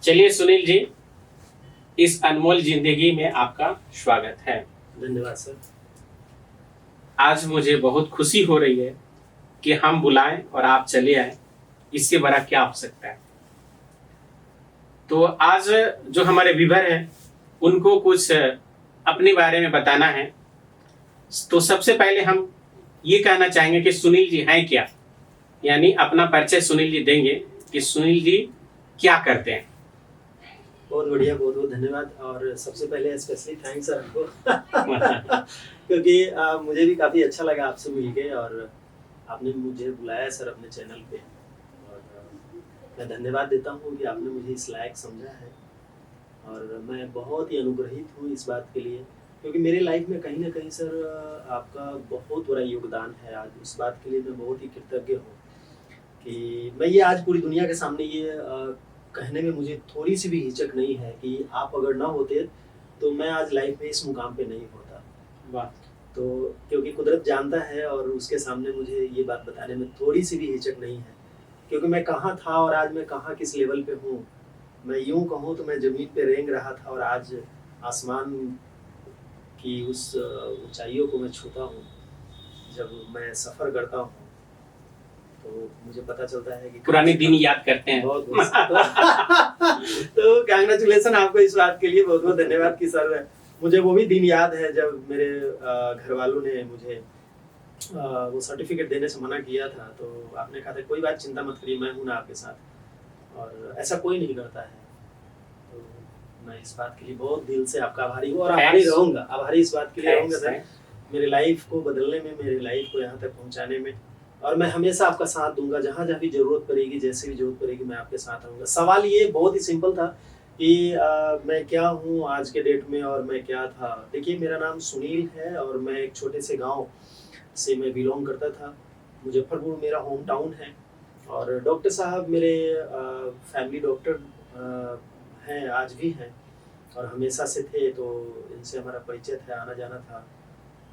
चलिए सुनील जी, इस अनमोल जिंदगी में आपका स्वागत है। धन्यवाद सर। आज मुझे बहुत खुशी हो रही है कि हम बुलाएं और आप चले आए, इससे बड़ा क्या हो सकता है। तो आज जो हमारे व्यूअर हैं उनको कुछ अपने बारे में बताना है। तो सबसे पहले हम ये कहना चाहेंगे कि सुनील जी हैं क्या, यानी अपना परिचय सुनील जी देंगे कि सुनील जी क्या करते हैं। बहुत बढ़िया, बहुत बहुत धन्यवाद। और सबसे पहले स्पेशली थैंक्स सर आपको क्योंकि मुझे भी काफ़ी अच्छा लगा आपसे मिलके, और आपने मुझे बुलाया सर अपने चैनल पे, और मैं धन्यवाद देता हूँ कि आपने मुझे इस लायक समझा है। और मैं बहुत ही अनुग्रहित हूँ इस बात के लिए, क्योंकि मेरे लाइफ में कहीं ना कहीं सर आपका बहुत बड़ा योगदान है। आज उस बात के लिए मैं बहुत ही कृतज्ञ हूँ कि मैं ये आज पूरी दुनिया के सामने ये कहने में मुझे थोड़ी सी भी हिचक नहीं है कि आप अगर ना होते तो मैं आज लाइफ में इस मुकाम पे नहीं होता। वाह। तो क्योंकि कुदरत जानता है, और उसके सामने मुझे ये बात बताने में थोड़ी सी भी हिचक नहीं है, क्योंकि मैं कहाँ था और आज मैं कहाँ किस लेवल पे हूँ। मैं यूँ कहूँ तो मैं ज़मीन पे रेंग रहा था और आज आसमान की उस ऊंचाइयों को मैं छूता हूँ। जब मैं सफ़र करता हूँ तो मुझे पता चलता है कि पुराने दिन याद करते हैं। बहुत तो कांग्रेचुलेसन आपको इस बात के लिए, बहुत बहुत धन्यवाद कि सर मुझे वो भी दिन याद है जब मेरे घर वालों ने मुझे वो सर्टिफिकेट देने से मना किया था। तो आपने कहा था कोई बात चिंता मत करिए, मैं हूँ ना आपके साथ, और ऐसा कोई नहीं करता है। तो मैं इस बात के लिए बहुत दिल से आपका आभारी हूँ, और आभारी रहूँगा, आभारी इस बात के लिए रहूँगा सर, मेरे लाइफ को बदलने में, मेरे लाइफ को यहाँ तक पहुँचाने में। और मैं हमेशा आपका साथ दूंगा, जहाँ जहाँ भी जरूरत पड़ेगी, जैसे भी जरूरत पड़ेगी, मैं आपके साथ रहूँगा। सवाल ये बहुत ही सिंपल था कि मैं क्या हूँ आज के डेट में और मैं क्या था। देखिए, मेरा नाम सुनील है और मैं एक छोटे से गांव से मैं बिलोंग करता था। मुजफ्फरपुर मेरा होम टाउन है, और डॉक्टर साहब मेरे फैमिली डॉक्टर हैं, आज भी हैं, और हमेशा से थे। तो इनसे हमारा परिचय था, आना जाना था।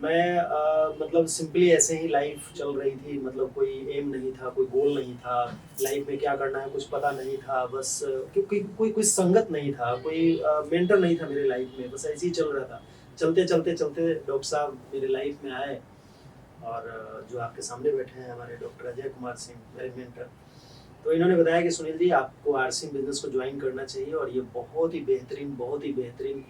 मैं मतलब सिंपली ऐसे ही लाइफ चल रही थी, मतलब कोई एम नहीं था, कोई गोल नहीं था, लाइफ में क्या करना है कुछ पता नहीं था। बस क्योंकि कोई संगत नहीं था, कोई मेंटर नहीं था मेरे लाइफ में, बस ऐसे ही चल रहा था। चलते चलते चलते डॉक्टर साहब मेरे लाइफ में आए, और जो आपके सामने बैठे हैं हमारे डॉक्टर अजय कुमार सिंह, मेरे मेंटर। तो इन्होंने बताया कि सुनील जी, आपको आरसिंग बिजनेस को ज्वाइन करना चाहिए, और ये बहुत ही बेहतरीन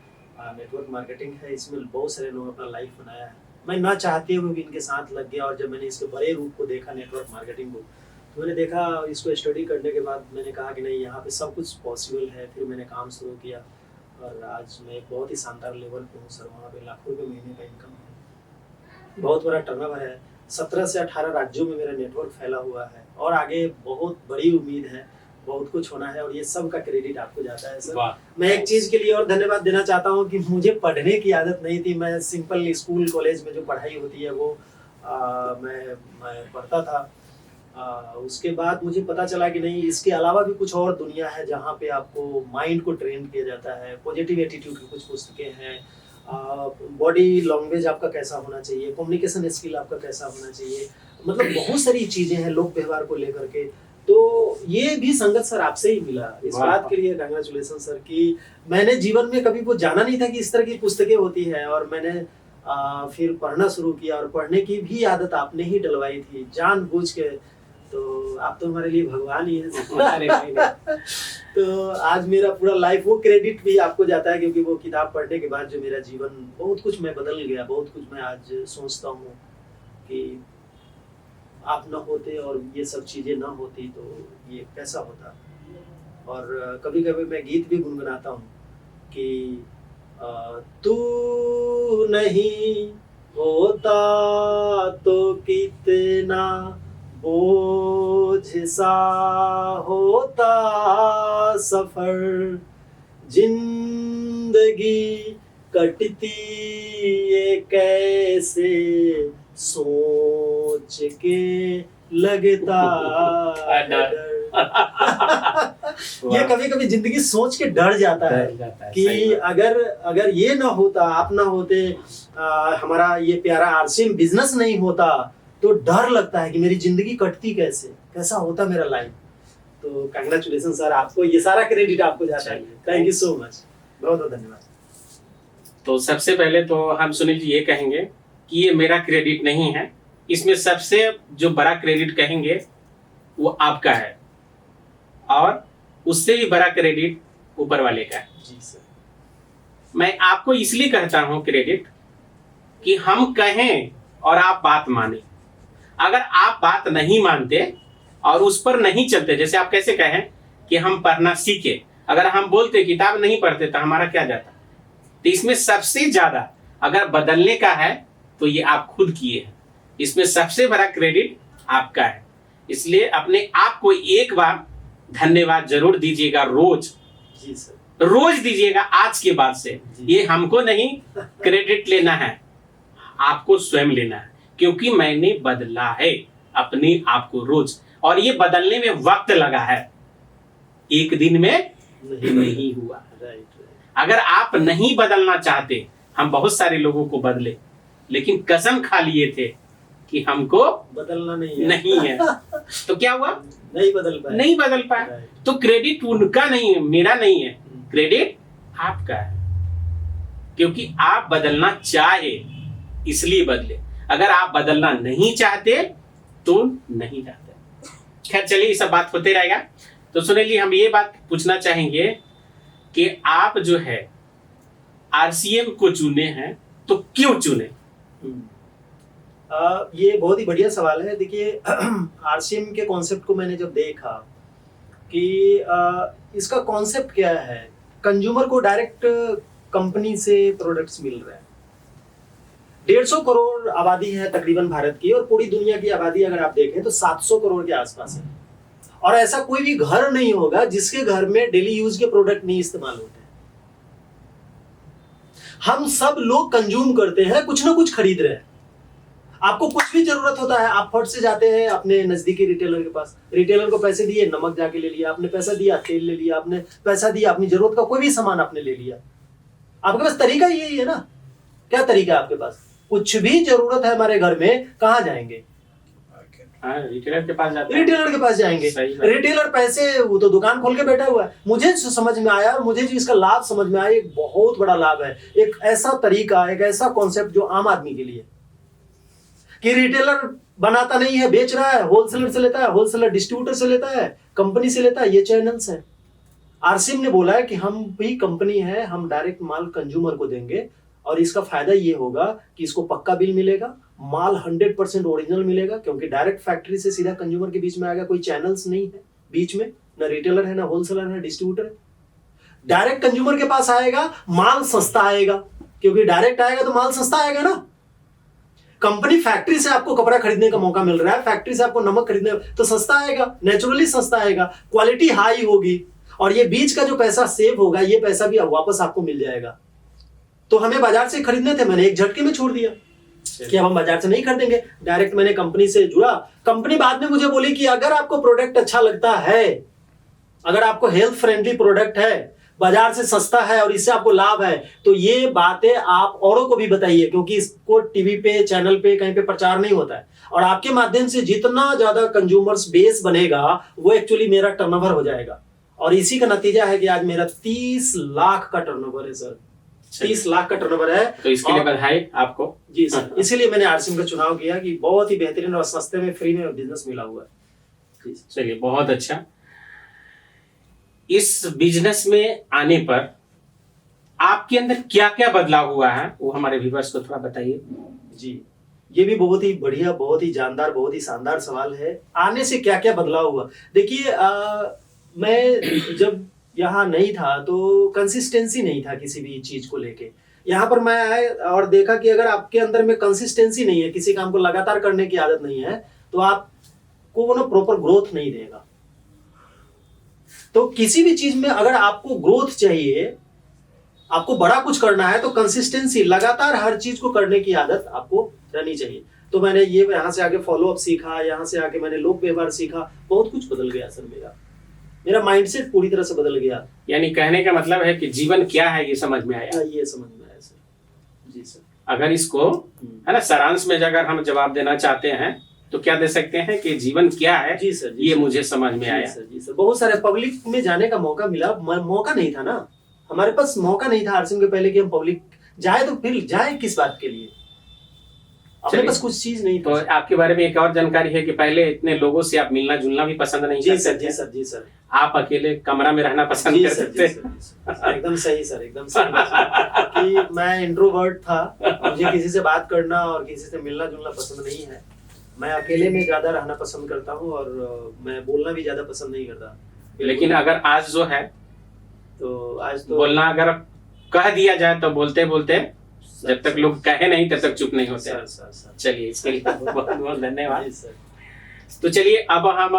नेटवर्क मार्केटिंग है। इसमें बहुत सारे लोगों ने अपना लाइफ बनाया है। मैं ना चाहते हुए भी इनके साथ लग गया, और जब मैंने इसके बड़े रूप को देखा, नेटवर्क मार्केटिंग को, तो मैंने देखा, इसको स्टडी करने के बाद मैंने कहा कि नहीं, यहाँ पे सब कुछ पॉसिबल है। फिर मैंने काम शुरू किया, और आज मैं एक बहुत ही शानदार लेवल पे हूँ सर। वहाँ पे लाखों रुपये महीने का इनकम है, बहुत बड़ा टर्नओवर है। 17 से 18 राज्यों में मेरा नेटवर्क फैला हुआ है, और आगे बहुत बड़ी उम्मीद है, बहुत कुछ होना है, और ये सब का क्रेडिट आपको जाता है सर। मैं एक चीज के लिए और धन्यवाद देना चाहता हूँ कि मुझे पढ़ने की आदत नहीं थी। मैं सिंपल स्कूल कॉलेज में जो पढ़ाई होती है वो मैं पढ़ता था। उसके बाद मुझे पता चला कि नहीं, इसके अलावा भी कुछ और दुनिया है जहाँ पे आपको माइंड को ट्रेन किया जाता है। पॉजिटिव एटीट्यूड की कुछ पुस्तकें हैं, बॉडी लैंग्वेज आपका कैसा होना चाहिए, कम्युनिकेशन स्किल आपका कैसा होना चाहिए, मतलब बहुत सारी चीजें हैं लोक व्यवहार को लेकर के। तो ये भी संगत सर आपसे ही मिला। इस बात के लिए कांग्रेचुलेसन सर कि मैंने जीवन में कभी वो जाना नहीं था कि इस तरह की पुस्तकें होती है, और मैंने फिर पढ़ना शुरू किया, और पढ़ने की भी आदत आपने ही डलवाई थी जानबूझ के। तो आप तो हमारे लिए भगवान ही हैं। तो आज मेरा पूरा लाइफ, वो क्रेडिट भी आपको जाता है, क्योंकि वो किताब पढ़ने के बाद जो मेरा जीवन, बहुत कुछ मैं बदल गया, बहुत कुछ मैं आज सोचता हूँ कि आप न होते और ये सब चीजें ना होती तो ये कैसा होता। और कभी कभी मैं गीत भी गुनगुनाता हूँ कि तू नहीं होता तो कितना बोझ सा होता सफर, जिंदगी कटती ये कैसे सोच के लगता डर। ये कभी कभी जिंदगी सोच के डर जाता है कि अगर ये ना होता, आप ना होते, हमारा ये प्यारा आरसिंग बिजनेस नहीं होता, तो डर लगता है कि मेरी जिंदगी कटती कैसे, कैसा होता मेरा लाइफ। तो कंग्रेचुलेशन सर, आपको ये सारा क्रेडिट आपको जाता है। थैंक यू सो मच, बहुत बहुत धन्यवाद। तो सबसे पहले तो हम सुनील जी ये कहेंगे कि ये मेरा क्रेडिट नहीं है, इसमें सबसे जो बड़ा क्रेडिट कहेंगे वो आपका है, और उससे भी बड़ा क्रेडिट ऊपर वाले का है। जी सर। मैं आपको इसलिए कहता हूं क्रेडिट कि हम कहें और आप बात माने। अगर आप बात नहीं मानते और उस पर नहीं चलते, जैसे आप कैसे कहें कि हम पढ़ना सीखे, अगर हम बोलते किताब नहीं पढ़ते तो हमारा क्या जाता। तो इसमें सबसे ज्यादा अगर बदलने का है तो ये आप खुद किए हैं, इसमें सबसे बड़ा क्रेडिट आपका है। इसलिए अपने आप को एक बार धन्यवाद जरूर दीजिएगा, रोज। जी सर। रोज दीजिएगा आज के बाद से। ये हमको नहीं क्रेडिट लेना है, आपको स्वयं लेना है, क्योंकि मैंने बदला है अपने आप को रोज, और ये बदलने में वक्त लगा है, एक दिन में नहीं हुआ। अगर आप नहीं बदलना चाहते, हम बहुत सारे लोगों को बदले, लेकिन कसम खा लिए थे कि हमको बदलना नहीं है तो क्या हुआ, नहीं बदल पाया। तो क्रेडिट उनका नहीं है, मेरा नहीं है, क्रेडिट आपका है, क्योंकि आप बदलना चाहे इसलिए बदले। अगर आप बदलना नहीं चाहते तो नहीं चाहते। खैर चलिए, ये सब बात होते रहेगा। तो सुनील जी, हम ये बात पूछना चाहेंगे कि आप जो है आरसीएम को चुने हैं, तो क्यों चुने? ये बहुत ही बढ़िया सवाल है। देखिए, आरसीएम के कॉन्सेप्ट को मैंने जब देखा कि इसका कॉन्सेप्ट क्या है, कंज्यूमर को डायरेक्ट कंपनी से प्रोडक्ट्स मिल रहे हैं। 150 करोड़ आबादी है तकरीबन भारत की, और पूरी दुनिया की आबादी अगर आप देखें तो 700 करोड़ के आसपास है। और ऐसा कोई भी घर नहीं होगा जिसके घर में डेली यूज के प्रोडक्ट नहीं इस्तेमाल होते हैं। हम सब लोग कंज्यूम करते हैं, कुछ ना कुछ खरीद रहे हैं। आपको कुछ भी जरूरत होता है, आप फट से जाते हैं अपने नजदीकी रिटेलर के पास, रिटेलर को पैसे दिए, नमक जाके ले लिया आपने, पैसा दिया तेल ले लिया आपने, पैसा दिया अपनी जरूरत का कोई भी सामान आपने ले लिया। आपके पास तरीका यही है ना? क्या तरीका है आपके पास? कुछ भी जरूरत है हमारे घर में, कहाँ जाएंगे? रिटेलर के पास जाते हैं। रिटेलर के पास जाएंगे। रिटेलर पैसे, वो तो दुकान खोल के बैठा हुआ है। मुझे जो समझ में आया, मुझे जो इसका लाभ समझ में आया, एक बहुत बड़ा लाभ है। एक ऐसा तरीका, एक ऐसा कॉन्सेप्ट जो आम आदमी के लिए, कि रिटेलर बनाता नहीं है, बेच रहा है, होलसेलर से लेता है, होलसेलर डिस्ट्रीब्यूटर से लेता है, कंपनी से लेता है, ये चैनल्स है। आरसीएम ने बोला है कि हम भी कंपनी है, हम डायरेक्ट माल कंज्यूमर को देंगे, और इसका फायदा ये होगा कि इसको पक्का बिल मिलेगा, माल 100% ओरिजिनल मिलेगा, क्योंकि डायरेक्ट फैक्ट्री से सीधा कंज्यूमर के बीच में आएगा, कोई चैनल्स नहीं है बीच में, ना रिटेलर है, ना होलसेलर है, डिस्ट्रीब्यूटर है। डायरेक्ट कंज्यूमर के पास आएगा, माल सस्ता आएगा, क्योंकि डायरेक्ट आएगा तो माल सस्ता आएगा ना। कंपनी फैक्ट्री से आपको कपड़ा खरीदने का मौका मिल रहा है, फैक्ट्री से आपको नमक खरीदने तो सस्ता आएगा, नेचुरली सस्ता आएगा, क्वालिटी हाई होगी, और ये बीच का जो पैसा सेव होगा, ये पैसा भी वापस आपको मिल जाएगा। तो हमें बाजार से खरीदने थे, मैंने एक झटके में छोड़ दिया कि अब हम बाजार से नहीं खरीदेंगे, डायरेक्ट मैंने कंपनी से जुड़ा। कंपनी बाद में मुझे बोली कि अगर आपको प्रोडक्ट अच्छा लगता है, अगर आपको हेल्थ फ्रेंडली प्रोडक्ट है, बाजार से सस्ता है और इससे आपको लाभ है, तो ये बातें आप औरों को भी बताइए, क्योंकि इसको टीवी पे, चैनल पे, कहीं पे प्रचार नहीं होता है। और आपके माध्यम से जितना ज्यादा कंज्यूमर्स बेस बनेगा, वो एक्चुअली मेरा टर्नओवर हो जाएगा। और इसी का नतीजा है कि आज मेरा 30 लाख का टर्नओवर है सर, 30 लाख का टर्नओवर है। तो इसके लिए बधाई आपको। जी सर, इसीलिए मैंने आरसीएम का चुनाव किया कि बहुत ही बेहतरीन और सस्ते में, फ्री में बिजनेस मिला हुआ है। चलिए, बहुत अच्छा। इस बिजनेस में आने पर आपके अंदर क्या क्या बदलाव हुआ है, वो हमारे व्यूअर्स को थोड़ा बताइए। जी, ये भी बहुत ही बढ़िया, बहुत ही जानदार, बहुत ही शानदार सवाल है। आने से क्या क्या बदलाव हुआ? देखिए, मैं जब यहाँ नहीं था तो कंसिस्टेंसी नहीं था किसी भी चीज को लेके। यहाँ पर मैं आए और देखा कि अगर आपके अंदर में कंसिस्टेंसी नहीं है, किसी काम को लगातार करने की आदत नहीं है, तो आपको वो ना प्रॉपर ग्रोथ नहीं देगा। तो किसी भी चीज में अगर आपको ग्रोथ चाहिए, आपको बड़ा कुछ करना है, तो कंसिस्टेंसी, लगातार हर चीज को करने की आदत आपको रहनी चाहिए। तो मैंने ये यहाँ से आगे फॉलोअप सीखा, यहाँ से आके मैंने लोक व्यवहार सीखा, बहुत कुछ बदल गया सर। मेरा माइंडसेट पूरी तरह से बदल गया। यानी कहने का मतलब है कि जीवन क्या है ये समझ में आया। ये समझ में आया सर। जी सर। अगर इसको है ना सारांश में अगर हम जवाब देना चाहते हैं तो क्या दे सकते हैं कि जीवन क्या है, जी सर, ये मुझे समझ में आया। जी सर, बहुत सारे पब्लिक में जाने का मौका मिला, मौका नहीं था ना, हमारे पास मौका नहीं था आरसीएम के पहले कि हम पब्लिक जाए, तो फिर जाए किस बात के लिए, अपने पास कुछ चीज नहीं तो आपके बारे में एक और जानकारी है कि पहले इतने लोगों से आप मिलना जुलना भी पसंद नहीं करते थे। जी सर, जी सर, आप अकेले कमरा में रहना पसंद करते थे। एकदम सही सर, एकदम सही कि मैं इंट्रोवर्ट था, मुझे किसी से बात करना और किसी से मिलना जुलना पसंद नहीं है, मैं अकेले में ज्यादा रहना पसंद करता हूँ और मैं बोलना भी ज्यादा पसंद नहीं करता। लेकिन अगर आज जो है तो आज तो बोलना अगर कह दिया जाए तो बोलते बोलते जब तक लोग कहे नहीं तब तक चुप नहीं होते। चलिए, इसके लिए बहुत बहुत धन्यवाद। तो चलिए, अब हम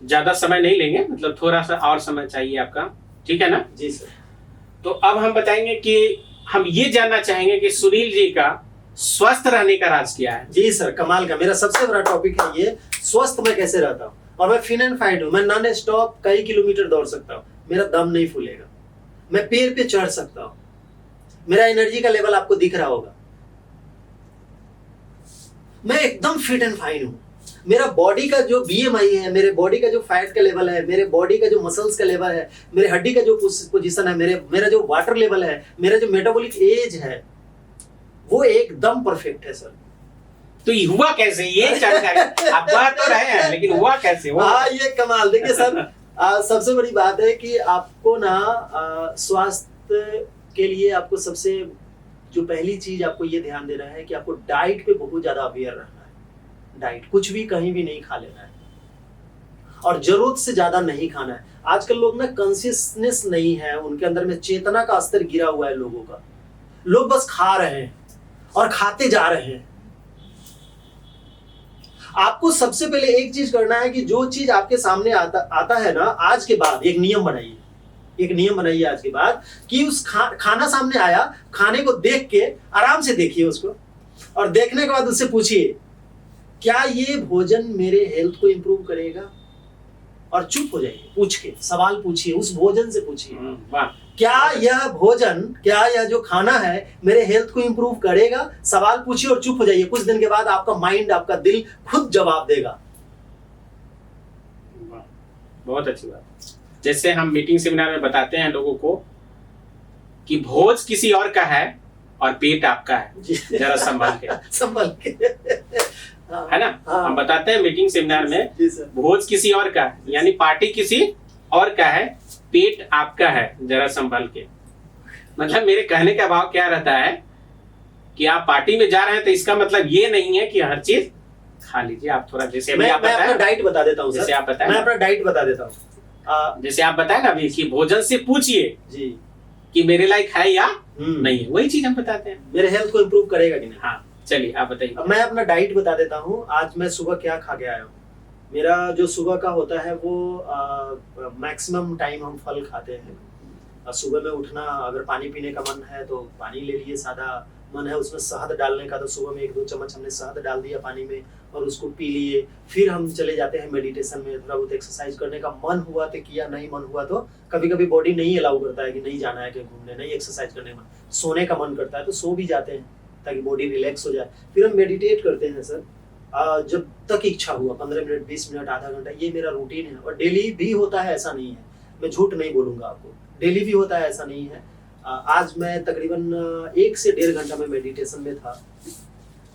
ज्यादा समय नहीं लेंगे, मतलब थोड़ा सा और समय चाहिए आपका, ठीक है ना? जी सर। तो अब हम बताएंगे कि हम ये जानना चाहेंगे कि सुनील जी का स्वस्थ रहने का राज क्या है। जी सर, कमाल का मेरा सबसे बड़ा टॉपिक है ये, स्वस्थ मैं कैसे रहता हूँ। और मैं फिट एंड फाइट हूँ, मैं नॉन स्टॉप कई किलोमीटर दौड़ सकता हूँ, मेरा दम नहीं फूलेगा, मैं पेड़ पे चढ़ सकता हूँ, मेरा एनर्जी का लेवल आपको दिख रहा होगा, मैं एकदम फिट एंड फाइन हूँ। मेरा बॉडी का जो बीएमआई है, मेरे बॉडी का जो फैट का लेवल है, मेरे बॉडी का जो मसल्स का लेवल है, मेरे हड्डी का जो पोजीशन है, मेरा जो वाटर लेवल है, मेरा जो मेटाबॉलिक एज है, वो एकदम परफेक्ट है सर। तो ये हुआ कैसे, ये जानकारी आप बात तो रहे हैं, लेकिन हुआ कैसे? हाँ, ये कमाल। देखिए सर, सबसे बड़ी बात है कि आपको ना स्वास्थ्य के लिए आपको सबसे जो पहली चीज आपको ये ध्यान देना है कि आपको डाइट पे बहुत ज्यादा अवेयर रहना है। डाइट कुछ भी कहीं भी नहीं खा लेना है और जरूरत से ज्यादा नहीं खाना है। आजकल लोग ना कॉन्शियसनेस नहीं है, उनके अंदर में चेतना का स्तर गिरा हुआ है लोगों का। लोग बस खा रहे हैं और खाते जा रहे हैं। आपको सबसे पहले एक चीज करना है कि जो चीज आपके सामने आता है ना, आज के बाद एक नियम बनाइए आज के बाद कि उस खाना सामने आया, खाने को देख के आराम से देखिए उसको, और देखने के बाद उससे पूछिए क्या ये भोजन मेरे हेल्थ को इंप्रूव करेगा, और चुप हो जाइए, पूछ के सवाल पूछिए, उस भोजन से पूछिए क्या यह जो खाना है मेरे हेल्थ को इंप्रूव करेगा। सवाल पूछिए और चुप हो जाइए। कुछ दिन के बाद आपका माइंड, आपका दिल खुद जवाब देगा। बहुत अच्छी बात। जैसे हम मीटिंग सेमिनार में बताते हैं लोगों को कि भोज किसी और का है और पेट आपका है, जरा संभाल के है ना? हाँ। हम बताते हैं मीटिंग सेमिनार में भोज किसी और का है, यानी पार्टी किसी और का है, पेट आपका है, जरा संभाल के। मतलब मेरे कहने का भाव क्या रहता है कि आप पार्टी में जा रहे हैं तो इसका मतलब ये नहीं है कि हर चीज खा लीजिए। आप थोड़ा जैसे मैं अपना डाइट बता देता हूँ, जैसे आप बताएं, मैं अपना डाइट बता देता हूँ। जैसे आप बताए ना अभी कि भोजन से पूछिए जी कि मेरे लायक है या नहीं है, वही चीज हम बताते हैं, मेरे हेल्थ को इम्प्रूव करेगा कि नहीं। हाँ, चलिए आप बताइए। मैं अपना डाइट बता देता हूँ। आज मैं सुबह क्या खा के आया हूँ। मेरा जो सुबह का होता है वो मैक्सिमम टाइम हम फल खाते हैं। सुबह में उठना, अगर पानी पीने का मन है तो पानी ले लिए, सादा मन है उसमें शहद डालने का तो सुबह में 1-2 चम्मच हमने शहद डाल दिया पानी में और उसको पी लिए। फिर हम चले जाते हैं मेडिटेशन में। थोड़ा बहुत एक्सरसाइज करने का मन हुआ तो किया, नहीं मन हुआ तो कभी कभी बॉडी नहीं अलाउ करता है कि नहीं जाना है, कहीं घूमने, नहीं एक्सरसाइज करने का, सोने का मन करता है तो सो भी जाते हैं ताकि बॉडी रिलैक्स हो जाए। फिर हम मेडिटेट करते हैं सर, जब तक इच्छा हुआ, 15 मिनट, 20 मिनट, आधा घंटा, ये मेरा रूटीन है। और डेली भी होता है, ऐसा नहीं है, मैं झूठ नहीं बोलूंगा आपको, डेली भी होता है, ऐसा नहीं है। आज मैं तकरीबन 1 से 1.5 घंटा में मेडिटेशन में था,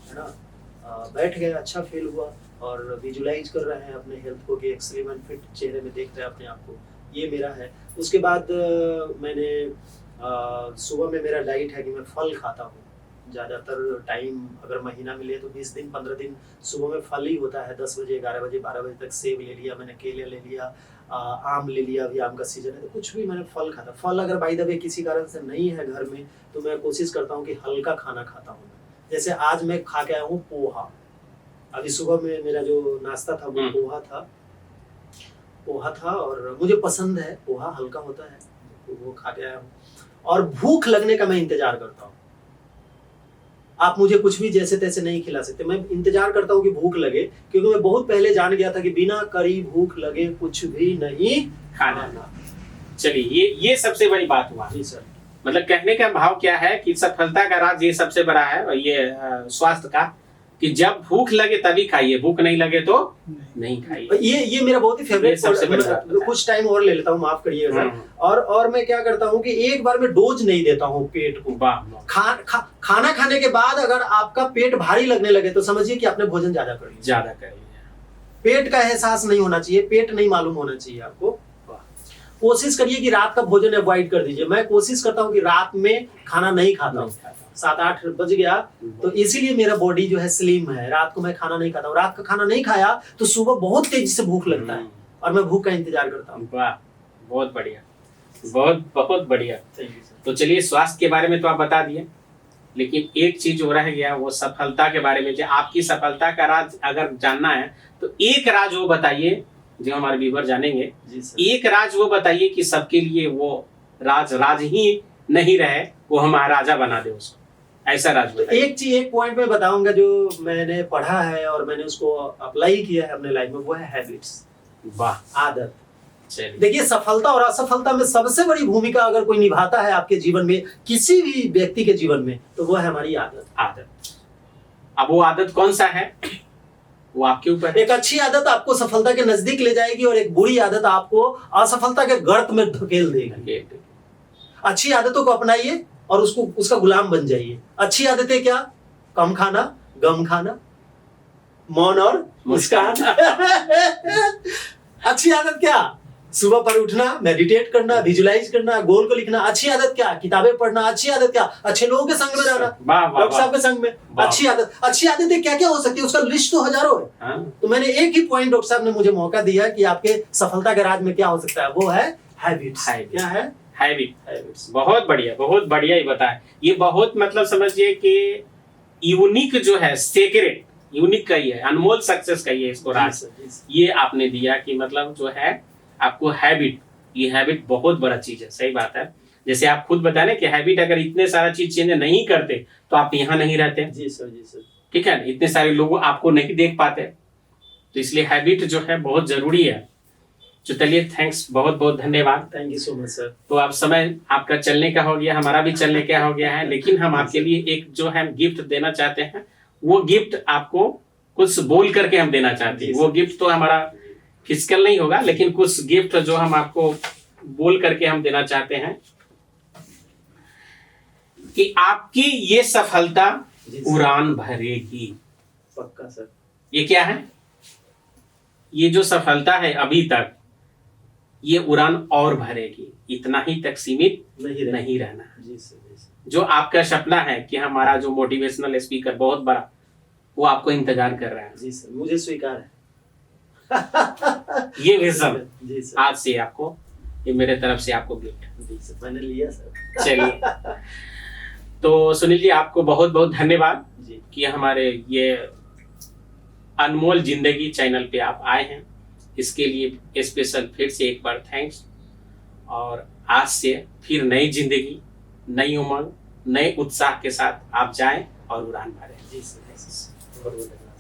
है ना। बैठ गया, अच्छा फील हुआ और विजुलाइज कर रहे हैं अपने हेल्थ को कि एक्सट्रीम फिट चेहरे में देख रहे हैं अपने आप को, ये मेरा है। उसके बाद मैंने सुबह में मेरा डाइट है कि मैं फल खाता हूँ ज़्यादातर टाइम। अगर महीना मिले तो 20 दिन 15 दिन सुबह में फल ही होता है। 10 बजे 11 बजे 12 बजे तक सेब ले लिया मैंने, केले ले लिया, आम ले लिया, अभी आम का सीजन है तो कुछ भी मैंने फल खाता। फल अगर बाय द वे किसी कारण से नहीं है घर में तो मैं कोशिश करता हूँ कि हल्का खाना खाता हूँ। जैसे आज मैं खा के आया हूँ पोहा। अभी सुबह में मेरा जो नाश्ता था वो पोहा था और मुझे पसंद है पोहा, हल्का होता है तो वो खा के आया हूँ। और भूख लगने का मैं इंतजार करता हूँ। आप मुझे कुछ भी जैसे तैसे नहीं खिला सकते, मैं इंतजार करता हूँ कि भूख लगे, क्योंकि मैं बहुत पहले जान गया था कि बिना करी भूख लगे कुछ भी नहीं खाना। चलिए, ये सबसे बड़ी बात हुआ। जी सर। मतलब कहने का भाव क्या है कि सफलता का राज ये सबसे बड़ा है, और ये स्वास्थ्य का, कि जब भूख लगे तभी खाइए, भूख नहीं लगे तो नहीं खाइए। ये मेरा बहुत ही ये फेवरेट सबसे बड़ी बात है। कुछ टाइम और ले लेता हूँ, माफ करिएगा सर। और मैं क्या करता हूँ कि एक बार में डोज नहीं देता हूँ पेट को। खाना खाने के बाद अगर आपका पेट भारी लगने लगे तो समझिए कि आपने भोजन ज्यादा कर लिया। पेट का एहसास नहीं होना चाहिए, पेट नहीं मालूम होना चाहिए आपको। कोशिश करिए कि रात का भोजन अवॉइड कर दीजिए। मैं कोशिश करता हूँ कि रात में खाना नहीं खाता हूँ, 7-8 बज गया तो इसीलिए मेरा बॉडी जो है स्लिम है। रात को मैं खाना नहीं खाता हूँ, रात का खाना नहीं खाया तो सुबह बहुत तेजी से भूख लगता है और मैं भूख का इंतजार करता हूँ। वाह, बहुत बढ़िया, बहुत बहुत बढ़िया। तो चलिए, स्वास्थ्य के बारे में तो आप बता दिए, लेकिन एक चीज हो रह गया, वो सफलता के बारे में। जो आपकी सफलता का राज अगर जानना है तो एक राज वो बताइए जो हमारे व्यूअर जानेंगे। एक राज वो बताइए कि सबके लिए वो राज ही नहीं रहे, वो हमारा राजा बना दे उसको, ऐसा राज बताइए। एक पॉइंट में बताऊंगा जो मैंने पढ़ा है और मैंने उसको अप्लाई किया है अपने लाइफ में, वो है हैबिट्स। वाह, आदत। देखिए, सफलता और असफलता में सबसे बड़ी भूमिका अगर कोई निभाता है आपके जीवन में, किसी भी व्यक्ति के जीवन में, तो वो है हमारी आदत। अब वो आदत कौन सा है, वो आपके ऊपर। एक अच्छी आदत आपको सफलता के नजदीक ले जाएगी और एक बुरी आदत आपको असफलता के गर्त में धकेल देगी। अच्छी आदतों को अपनाइए और उसका गुलाम बन जाइए। अच्छी आदतें क्या? कम खाना, गम खाना, मौन और मुस्कान। अच्छी आदत क्या? सुबह पर उठना, मेडिटेट करना, विजुलाइज करना, गोल को लिखना। अच्छी आदत क्या? किताबें पढ़ना। अच्छी आदत क्या? अच्छे लोगों के संग में रहना, डॉक्टर साहब के संग में। अच्छी आदतें क्या क्या हो सकती है, उसका लिस्ट तो हजारों है। तो मैंने एक ही पॉइंट, डॉक्टर साहब ने मुझे मौका दिया कि आपके सफलता के राज में क्या हो सकता है, वो है हैबिट्स। क्या है? हैबिट्स। बहुत बढ़िया, बहुत बढ़िया ही बताया। ये बहुत मतलब समझिए कि यूनिक जो है, सेक्रेट यूनिक का ही है, अनमोल सक्सेस का ही है इसको राज। ये आपने दिया कि मतलब जो है आपको हैबिट, ये हैबिट बहुत बड़ा चीज है। सही बात है, जैसे आप खुद बताए ना कि हैबिट अगर इतने सारा चीज चेंज नहीं करते तो आप यहाँ नहीं रहते। जी सर। ठीक है, इतने सारे लोग आपको नहीं देख पाते, तो इसलिए हैबिट जो है बहुत जरूरी है। तो चलिए, थैंक्स, बहुत बहुत धन्यवाद। Thank you so much sir. तो अब समय आपका चलने का हो गया, हमारा भी चलने का हो गया है, लेकिन हम आपके लिए एक जो है गिफ्ट देना चाहते हैं। वो गिफ्ट आपको कुछ बोल करके हम देना चाहते हैं। वो गिफ्ट तो हमारा फिजिकल नहीं होगा, लेकिन कुछ गिफ्ट जो हम आपको बोल करके हम देना चाहते हैं कि आपकी ये सफलता उड़ान भरेगी। पक्का सर। ये क्या है? ये जो सफलता है अभी तक, ये उड़ान और भरेगी, इतना ही तक सीमित नहीं रहना। जी सर। जो आपका सपना है कि हमारा जो मोटिवेशनल स्पीकर बहुत बड़ा, वो आपको इंतजार कर रहा है। जी सर, मुझे स्वीकार है। ये विजन जी सर, आज से आपको, ये मेरे तरफ से आपको गिफ्ट। जी सर, मैंने लिया सर। चलिए, तो सुनील जी, आपको बहुत बहुत धन्यवाद कि हमारे ये अनमोल जिंदगी चैनल पे आप आए हैं। इसके लिए स्पेशल फिर से एक बार थैंक्स। और आज से फिर नई जिंदगी, नई उमंग, नए उत्साह के साथ आप जाएं और उड़ान भरें। जी सर, बहुत बहुत धन्यवाद।